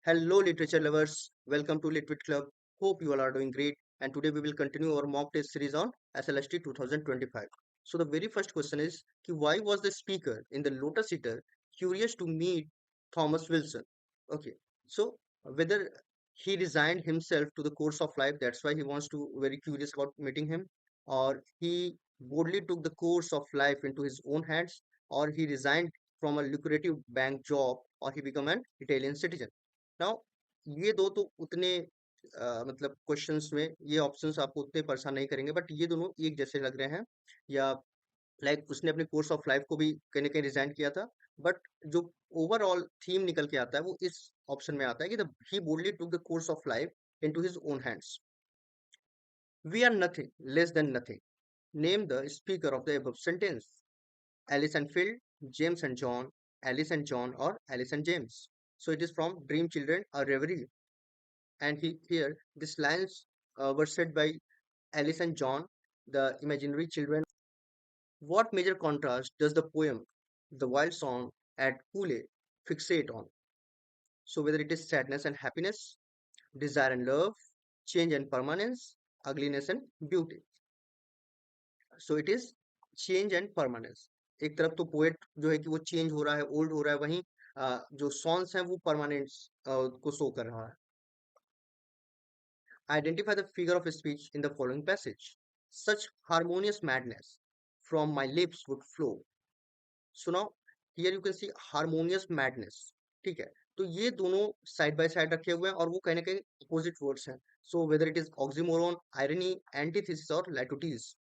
Hello, literature lovers. Welcome to LITTWIT CLUB. Hope you all are doing great. And today we will continue our mock test series on SLST 2025. So the very first question is, why was the speaker in the Lotus Eater curious to meet Thomas Wilson? Okay, so whether he resigned himself to the course of life, that's why he wants to very curious about meeting him, or he boldly took the course of life into his own hands, or he resigned from a lucrative bank job, or he became an Italian citizen. Now ये दो तो उतने मतलब questions में ये options आपको उतने परेशान नहीं करेंगे बट ये दोनों एक जैसे लग रहे हैं या लाइक उसने अपने कोर्स ऑफ लाइफ को भी कहीं ना कहीं रिजाइन किया था बट जो ओवरऑल थीम निकल के आता है वो इस ऑप्शन में आता है कि he boldly took the course of life into his own hands we are nothing less than nothing name the speaker of the above sentence Alice and Phil, James and John, Alice and John, or Alice and James. So it is from Dream Children, a Reverie. And here, these lines were said by Alice and John, the imaginary children. What major contrast does the poem, The Wild Song at Pule, fixate on? So whether it is sadness and happiness, desire and love, change and permanence, ugliness and beauty. So it is change and permanence एक तरफ तो poet जो है कि वो change हो रहा है ओल्ड हो रहा है वहीं जो सॉन्ग्स हैं वो परमानेंट को शो कर रहा है identify the figure of speech in the following passage such harmonious madness from my lips would flow so now here you can see harmonious madness ठीक है तो ये दोनों साइड बाय साइड रखे हुए हैं और वो कहीं ना कहीं अपोजिट वर्ड्स हैं so whether it is oxymoron irony antithesis और लैटुटीज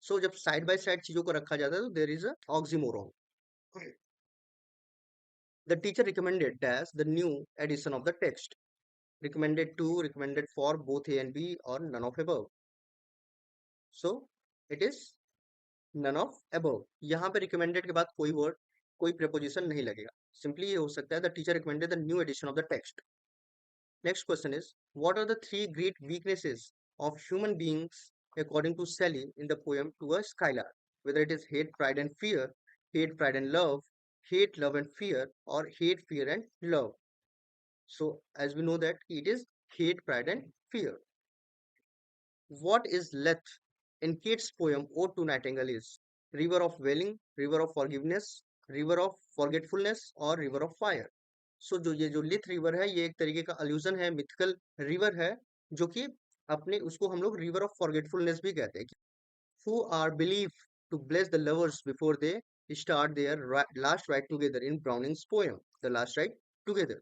सो जब साइड बाय साइड चीजों को रखा जाता है तो there is a oxymoron The teacher recommended dash the new edition of the text. Recommended to, recommended for both A and B or none of above. So it is none of above. यहाँ पे recommended के बाद कोई word कोई preposition नहीं लगेगा. Simply ये हो सकता है the teacher recommended the new edition of the text. Next question is what are the three great weaknesses of human beings according to Shelley in the poem To a Skylark? Whether it is hate, pride and fear, hate, pride and love, hate, love and fear, or hate, fear and love. So as we know that it is hate, pride and fear. What is Leth in Keats' poem Ode to Nightingale is river of wailing, river of forgiveness, river of forgetfulness or river of fire. So जो ये जो लिथ river है ये एक तरीके का allusion है mythical river है जो कि अपने उसको हम लोग रिवर ऑफ फॉरगेटफुलनेस भी कहते हैं who are believed to bless the lovers before they start their last ride together in Browning's poem The Last Ride Together.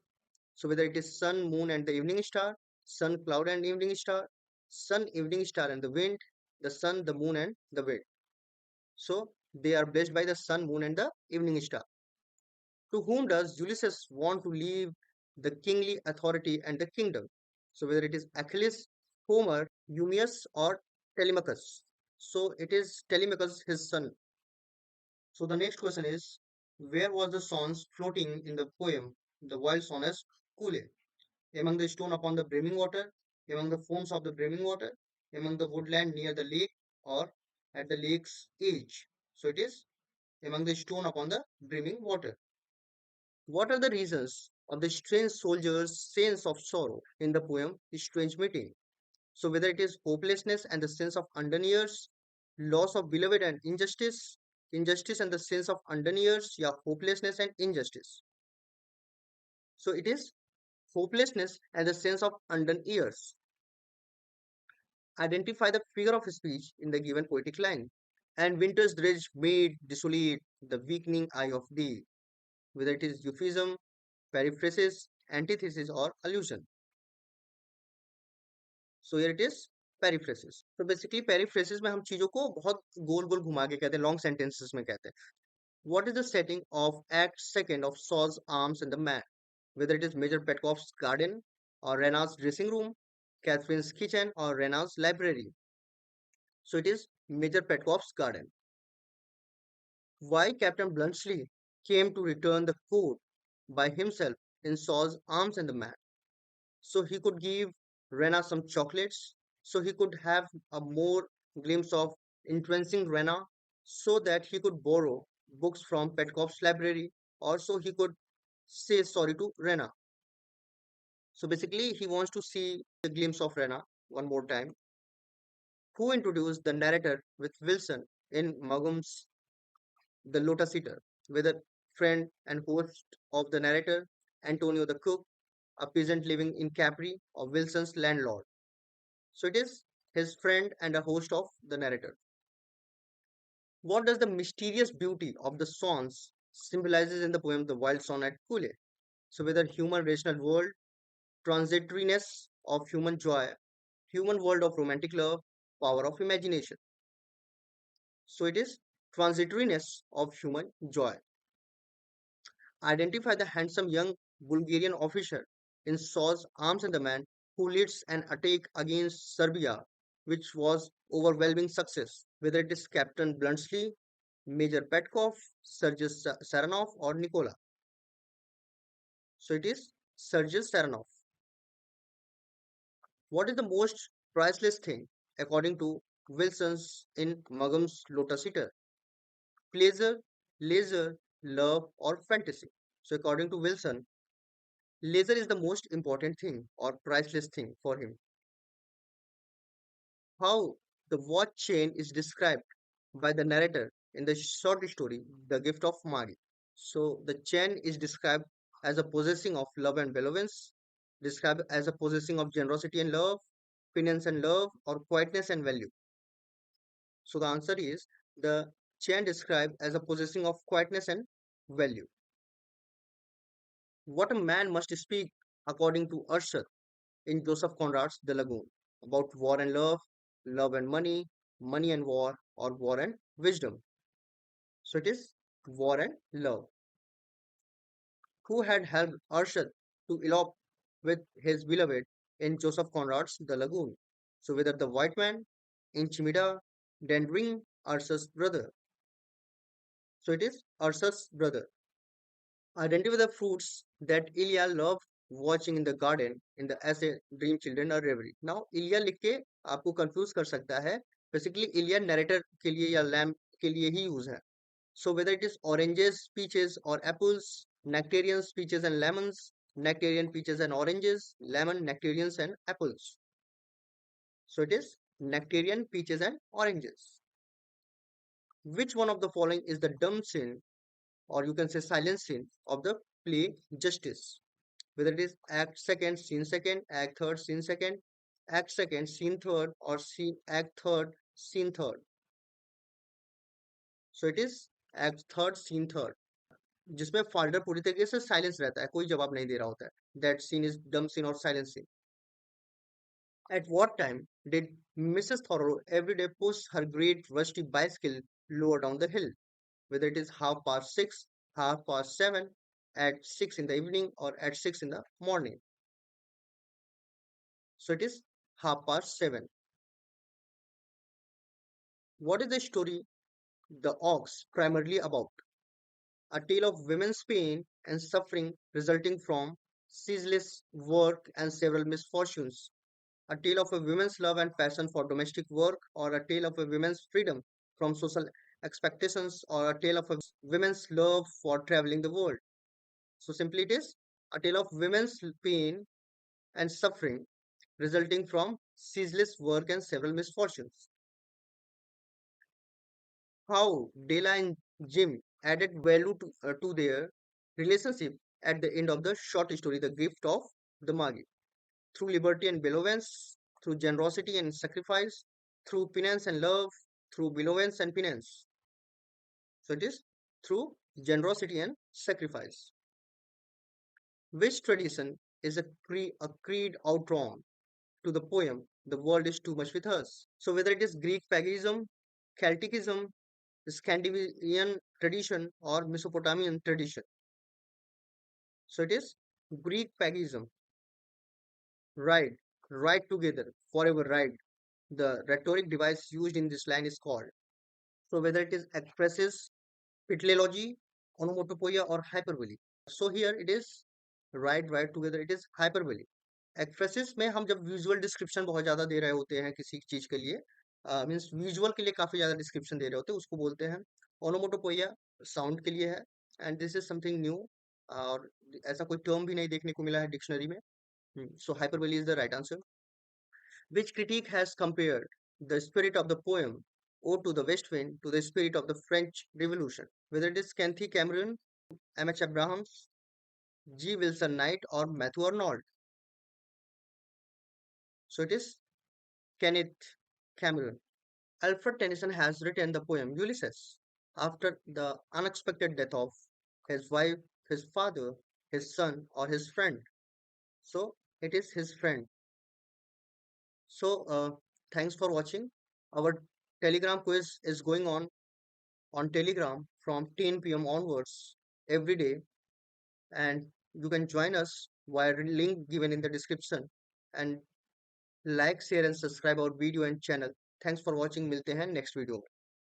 So whether it is sun, moon and the evening star, sun, cloud and evening star, sun, evening star and the wind, the sun, the moon and the wind. So they are blessed by the sun, moon and the evening star. To whom does Ulysses want to leave the kingly authority and the kingdom? So whether it is Achilles, Homer, Eumaeus or Telemachus. So it is Telemachus, his son. So the next question is, where was the swans floating in the poem, the wild swan as Kule? Among the stone upon the brimming water, among the foams of the brimming water, among the woodland near the lake, or at the lake's edge. So it is among the stone upon the brimming water. What are the reasons of the strange soldier's sense of sorrow in the poem Strange Meeting? So whether it is hopelessness and the sense of undernears, loss of beloved and injustice, injustice and the sense of undernears, yeah, hopelessness and injustice. So it is hopelessness and the sense of undernears. Identify the figure of speech in the given poetic line. And winter's dredge made desolate the weakening eye of day, whether it is euphemism, periphrasis, antithesis, or allusion. So here it is periphrasis. So basically periphrasis में हम चीजों को बहुत गोल गोल घुमा के कहते हैं long sentences में कहते हैं. What is the setting of Act Second of Saul's Arms and the Man? Whether it is Major Petkoff's garden or Rena's dressing room, Catherine's kitchen or Rena's library. So it is Major Petkoff's garden. Why Captain Bluntschli came to return the coat by himself in Saul's Arms and the Man. So he could give Rena some chocolates, so he could have a more glimpse of entrancing Rena, so that he could borrow books from Petkoff's library, or so he could say sorry to Rena. So basically, he wants to see the glimpse of Rena one more time, who introduced the narrator with Wilson in Magum's The Lotus Eater, with a friend and host of the narrator, Antonio the cook, a peasant living in Capri, of Wilson's landlord. So it is his friend and a host of the narrator. What does the mysterious beauty of the swans symbolizes in the poem The Wild Swan at Kule? So whether human rational world, transitoriness of human joy, human world of romantic love, power of imagination. So it is transitoriness of human joy. Identify the handsome young Bulgarian officer in Shaw's Arms and the Man who leads an attack against Serbia, which was overwhelming success, whether it is Captain Bluntsley, Major Petkov, Sergei Saranov, or Nikola. So it is Sergei Saranov. What is the most priceless thing, according to Wilson's in Magum's Lotus Eater? Pleasure, leisure, love, or fantasy? So according to Wilson, leisure is the most important thing or priceless thing for him. How the watch chain is described by the narrator in the short story The Gift of Mari. So the chain is described as a possessing of love and benevolence, described as a possessing of generosity and love, penance and love, or quietness and value. So the answer is the chain described as a possessing of quietness and value. What a man must speak, according to Ursula in Joseph Conrad's The Lagoon, about war and love and money, money and war, or war and wisdom. So it is war and love. Who had helped Arshad to elope with his beloved in Joseph Conrad's The Lagoon? So whether the white man, Inchimida, Dendring, Arshad's brother. So it is Arshad's brother. Identify the fruits that Ilya loved watching in the garden in the essay Dream Children or Reverie. Now Ilya लिख के आपको confuse कर सकता है. Basically Ilya narrator के लिए या lamb के लिए ही यूज है. So whether it is oranges, peaches or apples, nectarians, peaches and lemons, nectarian, peaches and oranges, lemon, nectarians and apples. So it is nectarian, peaches and oranges. Which one of the following is the dumb sin or you can say silent sin of the play Justice? Whether it is act second, scene second, act third, scene second, act second, scene third or scene act third, scene third. So it is act third, scene third. जिसमें Falder पूरी तरीके से silence रहता है, कोई जवाब नहीं दे रहा होता है. That scene is dumb scene और silence scene. At what time did Mrs. Thoreau every day push her great rusty bicycle lower down the hill? Whether it is 6:30, 7:30, at 6 in the evening, or at 6 in the morning. So it is 7:30. What is the story The Ox primarily about? A tale of women's pain and suffering resulting from ceaseless work and several misfortunes. A tale of a woman's love and passion for domestic work, or a tale of a woman's freedom from social expectations, or a tale of a woman's love for traveling the world. So simply it is a tale of women's pain and suffering resulting from ceaseless work and several misfortunes. How Della and Jim added value to their relationship at the end of the short story, The Gift of the Magi. Through liberty and benevolence, through generosity and sacrifice, through penance and love, through benevolence and penance. So it is through generosity and sacrifice. Which tradition is a creed outdrawn to the poem The World is Too Much with Us? So whether it is Greek paganism, Celticism, Scandinavian tradition or Mesopotamian tradition. So it is Greek paganism. Ride, ride together, forever ride. The rhetoric device used in this line is called. So whether it is expresses, pitleology, onomatopoeia or hyperbole. So here it is ride, ride together, it is hyperbole. Expresses में हम जब visual description बहुत ज़्यादा दे रहे होते हैं किसी चीज़ के लिए मीन्स विजुअल के लिए काफ़ी ज़्यादा डिस्क्रिप्शन दे रहे होते हैं उसको बोलते हैं ओनोमोटोपोइया साउंड के लिए है and this is something new और ऐसा कोई टर्म भी नहीं देखने को मिला है डिक्शनरी में So hyperbole is the right answer. Which critique has compared the spirit of the poem Ode to the West Wind to the spirit of the French Revolution? Whether it is Cathy Cameron, M.H. Abrahams, G. Wilson Knight, or Matthew Arnold. So it is Kenneth Cameron. Alfred Tennyson has written the poem Ulysses after the unexpected death of his wife, his father, his son, or his friend. So it is his friend. So thanks for watching. Our Telegram quiz is going on Telegram from 10 p.m. onwards every day, and you can join us via link given in the description. And like, share, and subscribe our video and channel. Thanks for watching. मिलते हैं next video में.